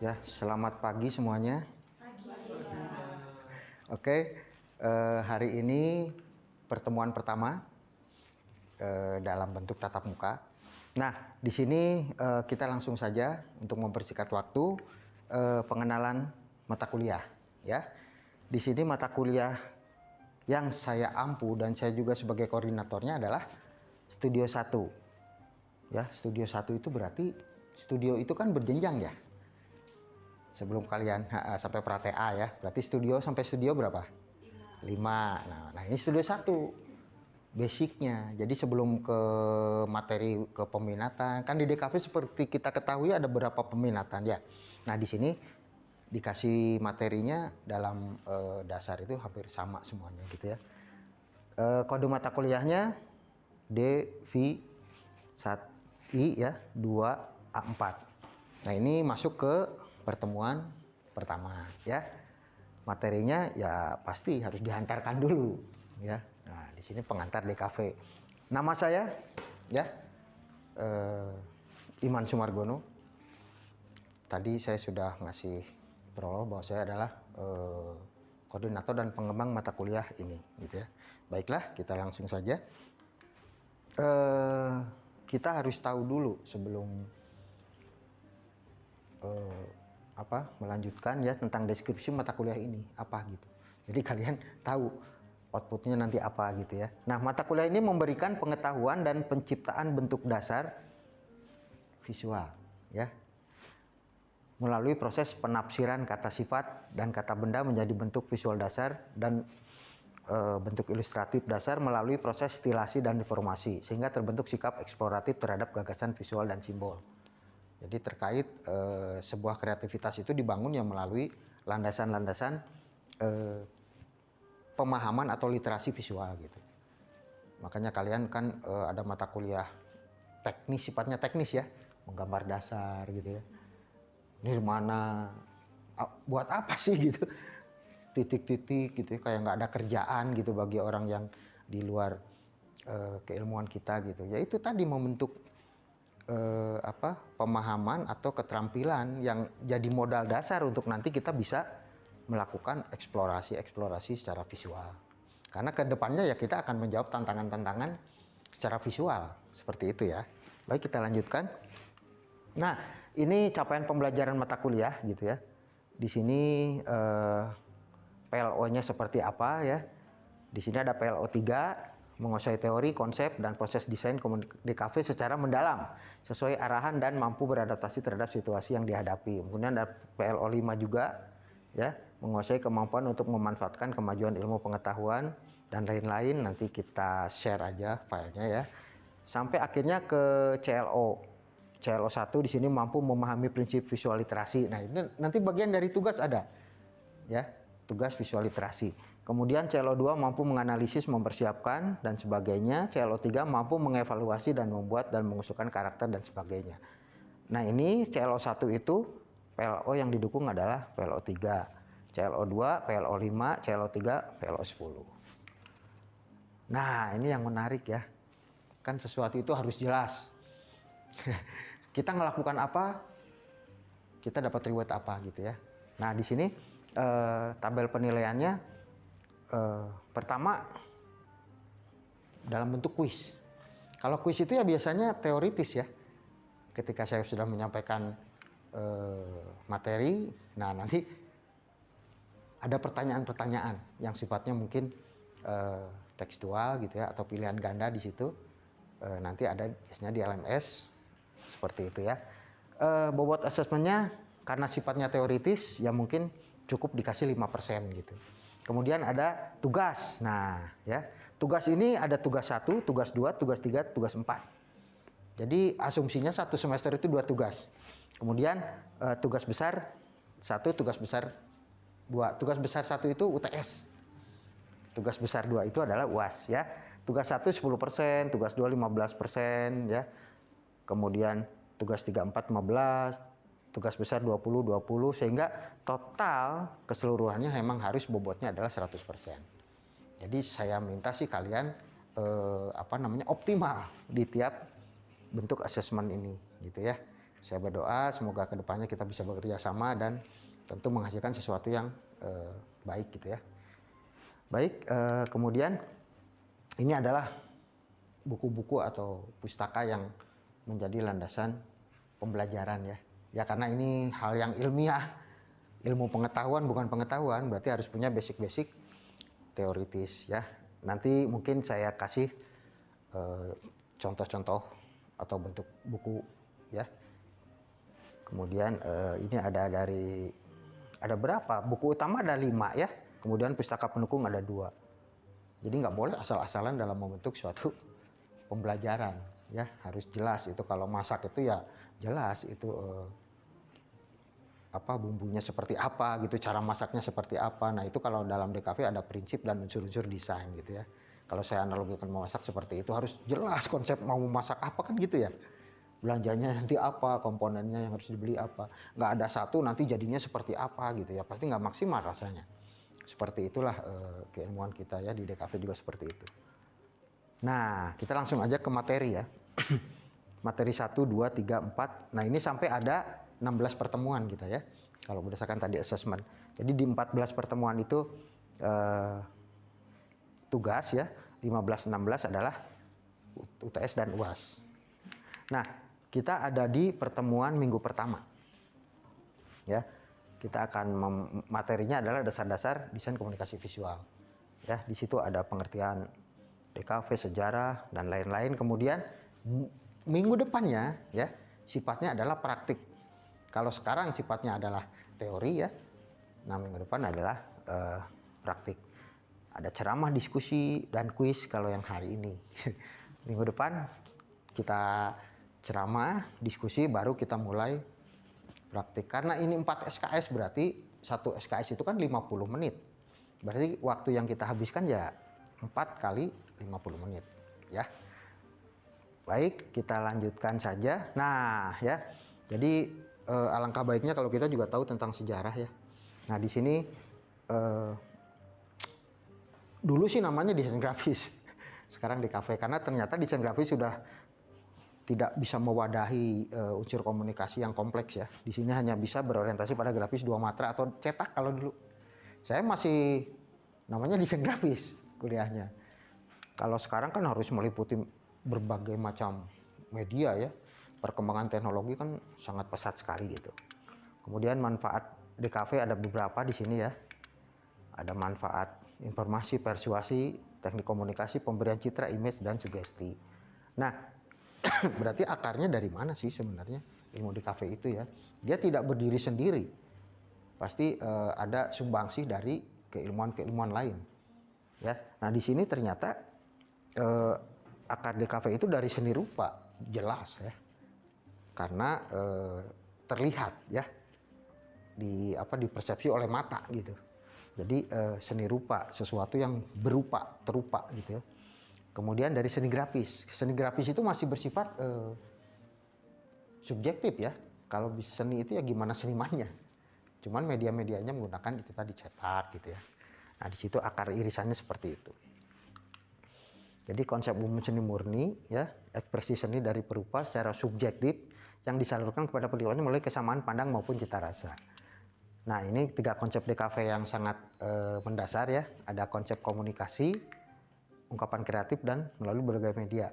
Ya, selamat pagi semuanya. Pagi. Oke, hari ini pertemuan pertama dalam bentuk tatap muka. Nah, di sini kita langsung saja untuk mempersingkat waktu pengenalan mata kuliah. Ya, di sini mata kuliah yang saya ampu dan saya juga sebagai koordinatornya adalah Studio 1. Ya, Studio 1 itu berarti studio itu kan berjenjang ya. Sebelum kalian sampai pra-TA ya, berarti studio sampai studio berapa? 5. Nah ini studio 1 basicnya. Jadi sebelum ke materi ke peminatan, kan di DKV seperti kita ketahui ada beberapa peminatan ya. Nah di sini dikasih materinya dalam dasar itu hampir sama semuanya gitu ya. Kode mata kuliahnya DV 1I ya, 2A4. Nah ini masuk ke pertemuan pertama ya. Materinya ya pasti harus dihantarkan dulu ya. Nah di sini pengantar DKV. Nama saya ya Iman Sumargono. Tadi saya sudah ngasih prolog bahwa saya adalah koordinator dan pengembang mata kuliah ini gitu ya. Baiklah, kita langsung saja. Kita harus tahu dulu sebelum melanjutkan ya tentang deskripsi mata kuliah ini apa gitu. Jadi kalian tahu outputnya nanti apa gitu ya. Nah, mata kuliah ini memberikan pengetahuan dan penciptaan bentuk dasar visual ya, melalui proses penafsiran kata sifat dan kata benda menjadi bentuk visual dasar dan bentuk ilustratif dasar melalui proses stilasi dan deformasi sehingga terbentuk sikap eksploratif terhadap gagasan visual dan simbol. Jadi terkait sebuah kreativitas itu dibangun yang melalui landasan-landasan pemahaman atau literasi visual gitu. Makanya kalian kan ada mata kuliah teknis, sifatnya teknis ya, menggambar dasar gitu ya. Nirmana, buat apa sih gitu? Titik-titik gitu, kayak nggak ada kerjaan gitu bagi orang yang di luar keilmuan kita gitu. Ya itu tadi membentuk pemahaman atau keterampilan yang jadi modal dasar untuk nanti kita bisa melakukan eksplorasi secara visual. Karena kedepannya ya kita akan menjawab tantangan-tantangan secara visual seperti itu ya. Baik, kita lanjutkan. Nah, ini capaian pembelajaran mata kuliah gitu ya. Di sini PLO-nya seperti apa ya? Di sini ada PLO 3, menguasai teori, konsep, dan proses desain DKV secara mendalam, sesuai arahan dan mampu beradaptasi terhadap situasi yang dihadapi. Kemudian ada PLO 5 juga, ya, menguasai kemampuan untuk memanfaatkan kemajuan ilmu pengetahuan, dan lain-lain. Nanti kita share aja filenya ya. Sampai akhirnya ke CLO. CLO 1 di sini mampu memahami prinsip visual literasi. Nah, ini nanti bagian dari tugas ada, ya, tugas visual literasi. Kemudian CLO2 mampu menganalisis, mempersiapkan, dan sebagainya. CLO3 mampu mengevaluasi dan membuat dan mengusulkan karakter dan sebagainya. Nah ini CLO1 itu PLO yang didukung adalah PLO3, CLO2, PLO5, CLO3, PLO10. Nah ini yang menarik ya. Kan sesuatu itu harus jelas. Kita melakukan apa, kita dapat reward apa gitu ya. Nah di sini tabel penilaiannya pertama dalam bentuk kuis. Kalau kuis itu ya biasanya teoritis ya. Ketika saya sudah menyampaikan materi, nah nanti ada pertanyaan-pertanyaan yang sifatnya mungkin tekstual gitu ya, atau pilihan ganda di situ. Nanti ada biasanya di LMS seperti itu ya. Bobot asesmennya karena sifatnya teoritis ya mungkin cukup dikasih 5% gitu. Kemudian ada tugas. Nah, ya. Tugas ini ada tugas 1, tugas 2, tugas 3, tugas 4. Jadi asumsinya satu semester itu 2 tugas. Kemudian tugas besar 1, tugas besar 2. Tugas besar 1 itu UTS. Tugas besar 2 itu adalah UAS ya. Tugas 1 10%, tugas 2 15% ya. Kemudian tugas 3, 4 15, tugas besar 20 sehingga total keseluruhannya memang harus bobotnya adalah 100%. Jadi saya minta sih kalian optimal di tiap bentuk asesmen ini gitu ya. Saya berdoa semoga kedepannya kita bisa bekerja sama dan tentu menghasilkan sesuatu yang baik gitu ya. Baik, kemudian ini adalah buku-buku atau pustaka yang menjadi landasan pembelajaran ya. Ya karena ini hal yang ilmiah, ilmu pengetahuan bukan pengetahuan, berarti harus punya basic-basic teoritis ya. Nanti mungkin saya kasih contoh-contoh atau bentuk buku ya. Kemudian ini ada berapa? Buku utama ada 5 ya. Kemudian pustaka pendukung ada 2. Jadi nggak boleh asal-asalan dalam membentuk suatu pembelajaran ya, harus jelas. Itu kalau masak itu ya jelas itu bumbunya seperti apa gitu, cara masaknya seperti apa. Nah itu kalau dalam DKV ada prinsip dan unsur-unsur desain gitu ya. Kalau saya analogikan memasak seperti itu harus jelas konsep mau memasak apa kan gitu ya. Belanjanya nanti apa, komponennya yang harus dibeli apa. Nggak ada satu nanti jadinya seperti apa gitu ya, pasti nggak maksimal rasanya. Seperti itulah keilmuan kita ya, di DKV juga seperti itu. Nah kita langsung aja ke materi ya. Materi 1, 2, 3, 4. Nah ini sampai ada 16 pertemuan kita ya, kalau berdasarkan tadi assessment. Jadi di 14 pertemuan itu tugas ya, 15-16 adalah UTS dan UAS. Nah kita ada di pertemuan minggu pertama ya. Kita akan materinya adalah dasar-dasar desain komunikasi visual ya. Di situ ada pengertian DKV, sejarah dan lain-lain. Kemudian minggu depannya ya sifatnya adalah praktik. Kalau sekarang sifatnya adalah teori ya, nah minggu depan adalah praktik. Ada ceramah, diskusi, dan kuis kalau yang hari ini. Minggu depan kita ceramah, diskusi, baru kita mulai praktik. Karena ini 4 SKS berarti 1 SKS itu kan 50 menit. Berarti waktu yang kita habiskan ya 4 kali 50 menit ya. Baik, kita lanjutkan saja. Nah ya, jadi alangkah baiknya kalau kita juga tahu tentang sejarah ya. Nah di sini dulu sih namanya desain grafis, sekarang DKV, karena ternyata desain grafis sudah tidak bisa mewadahi unsur komunikasi yang kompleks ya. Di sini hanya bisa berorientasi pada grafis 2 matra atau cetak kalau dulu. Saya masih namanya desain grafis kuliahnya. Kalau sekarang kan harus meliputi berbagai macam media ya. Perkembangan teknologi kan sangat pesat sekali gitu. Kemudian manfaat DKV ada beberapa di sini ya. Ada manfaat informasi, persuasi, teknik komunikasi, pemberian citra, image, dan sugesti. Nah, berarti akarnya dari mana sih sebenarnya ilmu DKV itu ya? Dia tidak berdiri sendiri. Pasti ada sumbangsi dari keilmuan-keilmuan lain. Ya. Nah, di sini ternyata akar DKV itu dari seni rupa, jelas ya. Karena terlihat ya, dipersepsi oleh mata gitu. Jadi seni rupa, sesuatu yang berupa, terupa gitu ya. Kemudian dari seni grafis. Seni grafis itu masih bersifat subjektif ya. Kalau seni itu ya gimana senimannya. Cuman media-medianya menggunakan itu tadi, cetak gitu ya. Nah di situ akar irisannya seperti itu. Jadi konsep umum seni murni ya, ekspresi seni dari perupa secara subjektif yang disalurkan kepada penilaiannya melalui kesamaan pandang maupun cita rasa. Nah ini 3 konsep DKV yang sangat mendasar ya. Ada konsep komunikasi, ungkapan kreatif, dan melalui berbagai media.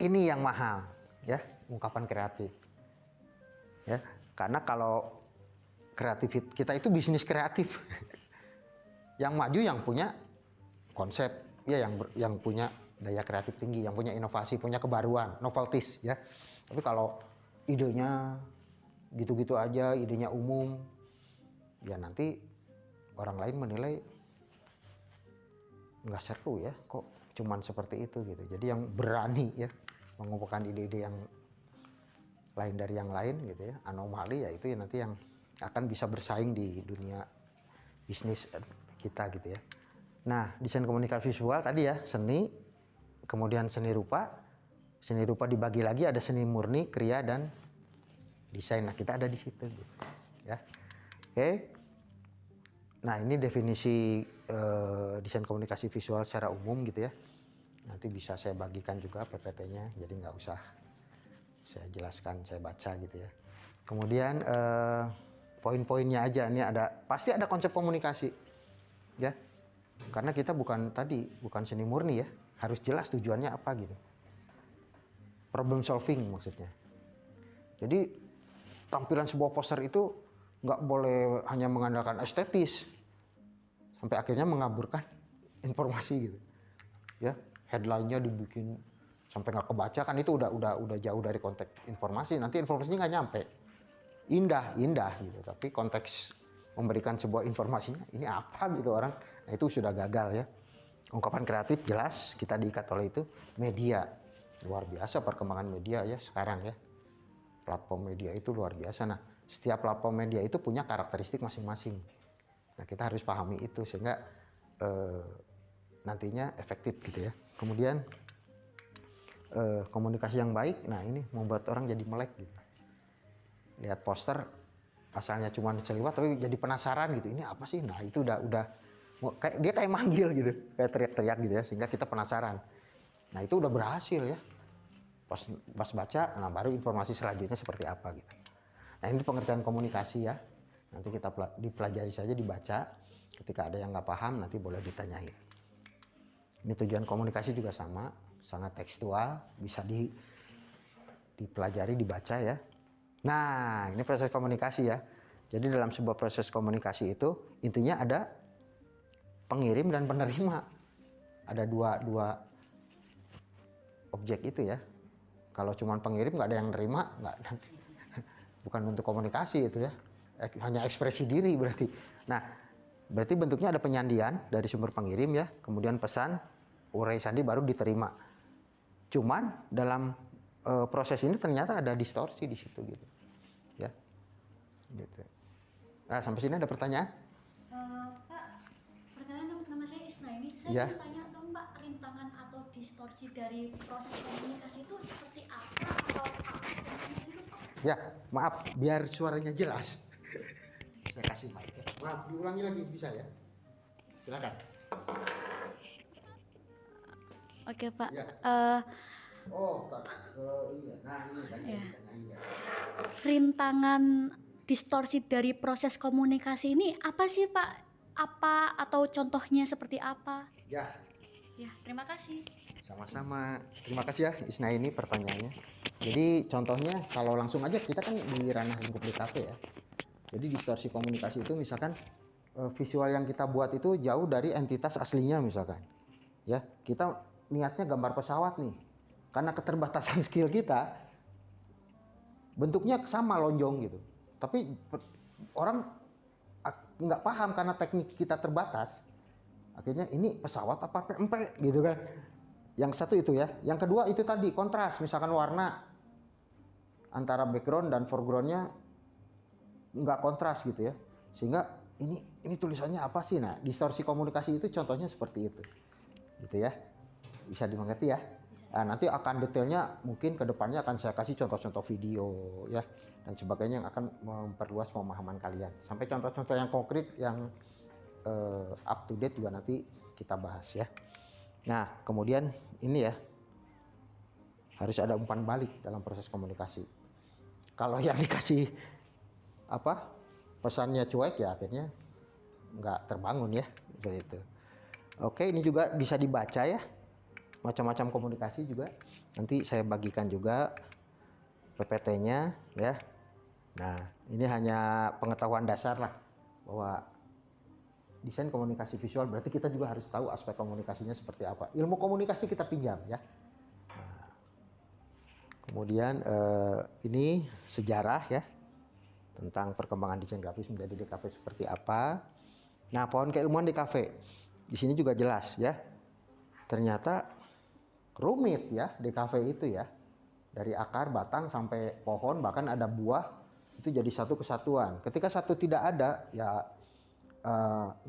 Ini yang mahal ya, ungkapan kreatif. Ya, karena kalau kreatif kita itu bisnis kreatif. Yang maju yang punya konsep ya, yang punya daya kreatif tinggi, yang punya inovasi, punya kebaruan, novelties ya. Tapi kalau idenya gitu-gitu aja, idenya umum, ya nanti orang lain menilai nggak seru ya, kok cuman seperti itu gitu. Jadi yang berani ya mengumpulkan ide-ide yang lain dari yang lain gitu ya, anomali ya, itu ya nanti yang akan bisa bersaing di dunia bisnis kita gitu ya. Nah desain komunikasi visual tadi ya, seni, kemudian seni rupa. Seni rupa dibagi lagi ada seni murni, kriya, dan desain. Nah kita ada di situ gitu ya. Oke. Nah ini definisi desain komunikasi visual secara umum gitu ya. Nanti bisa saya bagikan juga PPT-nya, jadi nggak usah saya jelaskan, saya baca gitu ya. Kemudian poin-poinnya aja, ini pasti ada konsep komunikasi ya, karena kita bukan seni murni ya, harus jelas tujuannya apa gitu, problem solving maksudnya. Jadi tampilan sebuah poster itu nggak boleh hanya mengandalkan estetis sampai akhirnya mengaburkan informasi gitu ya. Headline-nya dibikin sampai nggak kebaca, kan itu udah jauh dari konteks informasi, nanti informasinya nggak nyampe. Indah gitu, tapi konteks memberikan sebuah informasinya ini apa gitu orang, nah itu sudah gagal ya. Ungkapan kreatif jelas kita diikat oleh itu. Media, luar biasa perkembangan media ya sekarang ya, platform media itu luar biasa. Nah setiap platform media itu punya karakteristik masing-masing, nah kita harus pahami itu sehingga nantinya efektif gitu ya. Kemudian komunikasi yang baik, nah ini membuat orang jadi melek gitu. Lihat poster asalnya cuma seliwat tapi jadi penasaran gitu, ini apa sih, nah itu udah kayak manggil gitu, kayak teriak-teriak gitu ya, sehingga kita penasaran. Nah itu udah berhasil ya, pas baca, nah baru informasi selanjutnya seperti apa gitu. Nah ini pengertian komunikasi ya, nanti kita dipelajari saja, dibaca, ketika ada yang nggak paham nanti boleh ditanyain. Ini tujuan komunikasi juga sama, sangat tekstual, bisa dipelajari, dibaca ya. Nah, ini proses komunikasi ya. Jadi dalam sebuah proses komunikasi itu intinya ada pengirim dan penerima. Ada dua objek itu ya. Kalau cuma pengirim nggak ada yang nerima, nanti bukan untuk komunikasi itu ya. Hanya ekspresi diri berarti. Nah, berarti bentuknya ada penyandian dari sumber pengirim ya, kemudian pesan, urai sandi baru diterima. Cuman dalam proses ini ternyata ada distorsi di situ gitu ya, gitu. Nah sampai sini ada pertanyaan? Pak, perkenalkan nama saya Isna ini. Saya ya. ingin tanya dong Pak, rintangan atau distorsi dari proses komunikasi itu seperti apa atau Ya maaf biar suaranya jelas saya kasih mic ya. Maaf diulangi lagi bisa ya, silakan. Oke Pak. Ya. Iya. Nah ini kan ya. Rintangan distorsi dari proses komunikasi ini apa sih Pak? Apa atau contohnya seperti apa? Ya. Ya, terima kasih. Sama-sama. Terima kasih ya Isna ini pertanyaannya. Jadi contohnya kalau langsung aja kita kan di ranah lingkup DKV ya. Jadi distorsi komunikasi itu misalkan visual yang kita buat itu jauh dari entitas aslinya misalkan. Ya, kita niatnya gambar pesawat nih. Karena keterbatasan skill kita, bentuknya sama lonjong gitu. Tapi orang nggak paham karena teknik kita terbatas. Akhirnya ini pesawat apa PMP gitu kan. Yang satu itu ya. Yang kedua itu tadi kontras, misalkan warna antara background dan foregroundnya nggak kontras gitu ya. Sehingga ini tulisannya apa sih? Nah, distorsi komunikasi itu contohnya seperti itu. Gitu ya. Bisa dimengerti ya. Nah, nanti akan detailnya mungkin kedepannya akan saya kasih contoh-contoh video ya dan sebagainya yang akan memperluas pemahaman kalian. Sampai contoh-contoh yang konkret yang up to date juga nanti kita bahas ya. Nah kemudian ini ya, harus ada umpan balik dalam proses komunikasi. Kalau yang dikasih pesannya cuek ya akhirnya nggak terbangun ya begitu. Oke, ini juga bisa dibaca ya, macam-macam komunikasi juga. Nanti saya bagikan juga PPT-nya ya. Nah, ini hanya pengetahuan dasar lah bahwa desain komunikasi visual berarti kita juga harus tahu aspek komunikasinya seperti apa. Ilmu komunikasi kita pinjam ya. Nah, kemudian ini sejarah ya tentang perkembangan desain grafis menjadi DKV seperti apa. Nah, pohon keilmuan DKV di sini juga jelas ya. Ternyata rumit ya DKV itu ya, dari akar, batang sampai pohon, bahkan ada buah, itu jadi satu kesatuan. Ketika satu tidak ada ya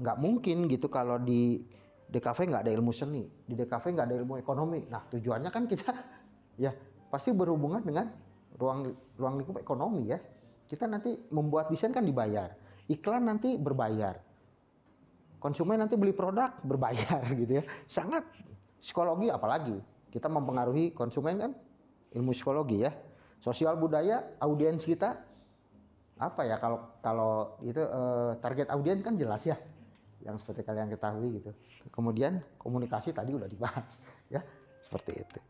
nggak mungkin gitu. Kalau di DKV nggak ada ilmu seni, di DKV nggak ada ilmu ekonomi. Nah tujuannya kan kita ya pasti berhubungan dengan ruang lingkup ekonomi ya. Kita nanti membuat desain kan dibayar, iklan nanti berbayar, konsumen nanti beli produk berbayar gitu ya. Sangat psikologi, apalagi kita mempengaruhi konsumen kan ilmu psikologi ya. Sosial budaya, audiens kita apa ya, kalau itu target audiens kan jelas ya, yang seperti kalian ketahui gitu. Kemudian komunikasi tadi udah dibahas ya, seperti itu.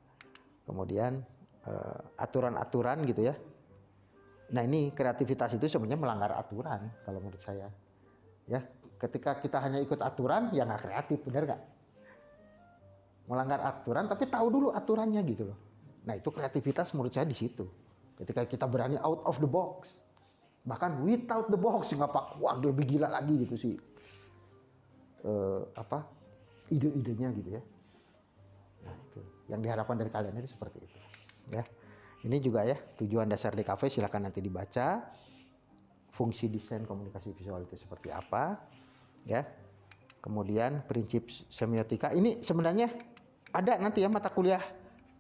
Kemudian aturan-aturan gitu ya. Nah ini kreativitas itu sebenarnya melanggar aturan kalau menurut saya ya. Ketika kita hanya ikut aturan ya nggak kreatif, benar nggak? Melanggar aturan tapi tahu dulu aturannya gitu loh. Nah itu kreativitas menurut saya di situ. Ketika kita berani out of the box, bahkan without the box, ngapa wah lebih gila lagi gitu sih ide-idenya gitu ya. Nah itu yang diharapkan dari kalian itu seperti itu ya. Ini juga ya tujuan dasar DKV, silakan nanti dibaca. Fungsi desain komunikasi visual itu seperti apa ya. Kemudian prinsip semiotika ini sebenarnya ada nanti ya mata kuliah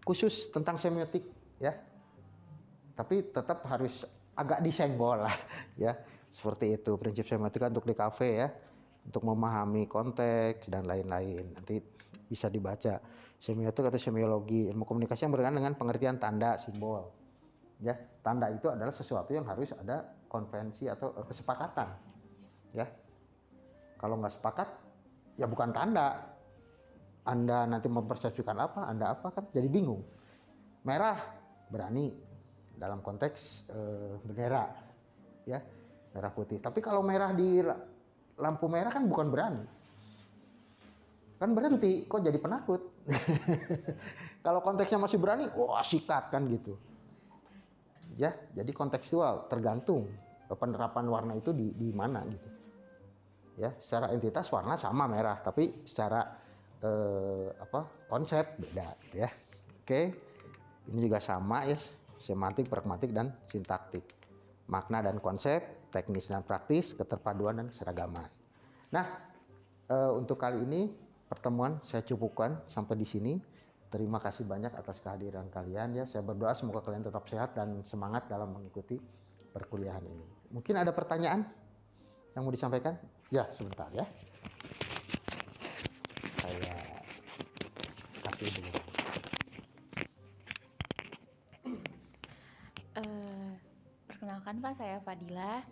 khusus tentang semiotik ya. Tapi tetap harus agak disenggol lah ya. Seperti itu prinsip semiotika untuk DKV ya. Untuk memahami konteks dan lain-lain. Nanti bisa dibaca. Semiotik atau semiologi, ilmu komunikasi yang berkaitan dengan pengertian tanda, simbol. Ya, tanda itu adalah sesuatu yang harus ada konvensi atau kesepakatan. Ya. Kalau nggak sepakat, ya bukan tanda. Anda nanti mempersepsikan apa, Anda apa kan jadi bingung. Merah, berani dalam konteks bendera. Ya, merah putih. Tapi kalau merah di lampu merah kan bukan berani. Kan berhenti, kok jadi penakut. Kalau konteksnya masih berani, wah sikat kan gitu. Ya, jadi kontekstual, tergantung penerapan warna itu di mana gitu. Ya, secara entitas warna sama merah, tapi secara konsep beda gitu ya. Oke. Ini juga sama ya, semantik, pragmatik dan sintaktik. Makna dan konsep, teknis dan praktis, keterpaduan dan keseragaman. Nah, untuk kali ini pertemuan saya cukupkan sampai di sini. Terima kasih banyak atas kehadiran kalian ya. Saya berdoa semoga kalian tetap sehat dan semangat dalam mengikuti perkuliahan ini. Mungkin ada pertanyaan yang mau disampaikan? Ya, sebentar ya. Saya kasih dulu. Perkenalkan Pak, saya Fadila.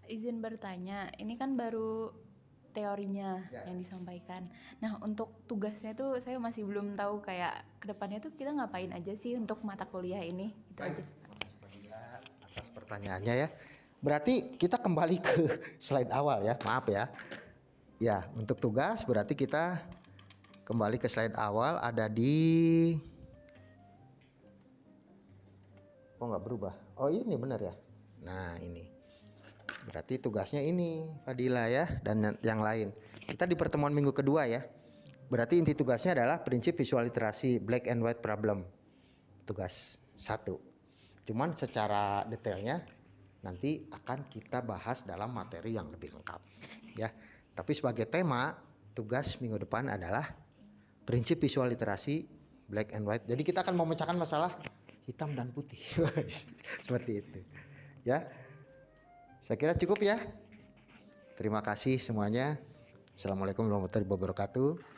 Izin bertanya, ini kan baru teorinya yang disampaikan. Nah, untuk tugasnya tuh saya masih belum tahu kayak kedepannya tuh kita ngapain aja sih untuk mata kuliah ini. Itu aja sih, Pak. Atas pertanyaannya ya. Berarti kita kembali ke slide awal ya. Maaf ya. Ya, untuk tugas berarti kita kembali ke slide awal, ada di nggak berubah. Oh ini benar ya. Nah ini berarti tugasnya ini Fadila ya dan yang lain. Kita di pertemuan minggu kedua ya. Berarti inti tugasnya adalah prinsip visual literasi black and white problem. Tugas 1. Cuman secara detailnya nanti akan kita bahas dalam materi yang lebih lengkap ya. Tapi sebagai tema tugas minggu depan adalah prinsip visual literasi black and white. Jadi kita akan memecahkan masalah hitam dan putih. Seperti itu ya. Saya kira cukup ya. Terima kasih semuanya. Assalamualaikum warahmatullahi wabarakatuh.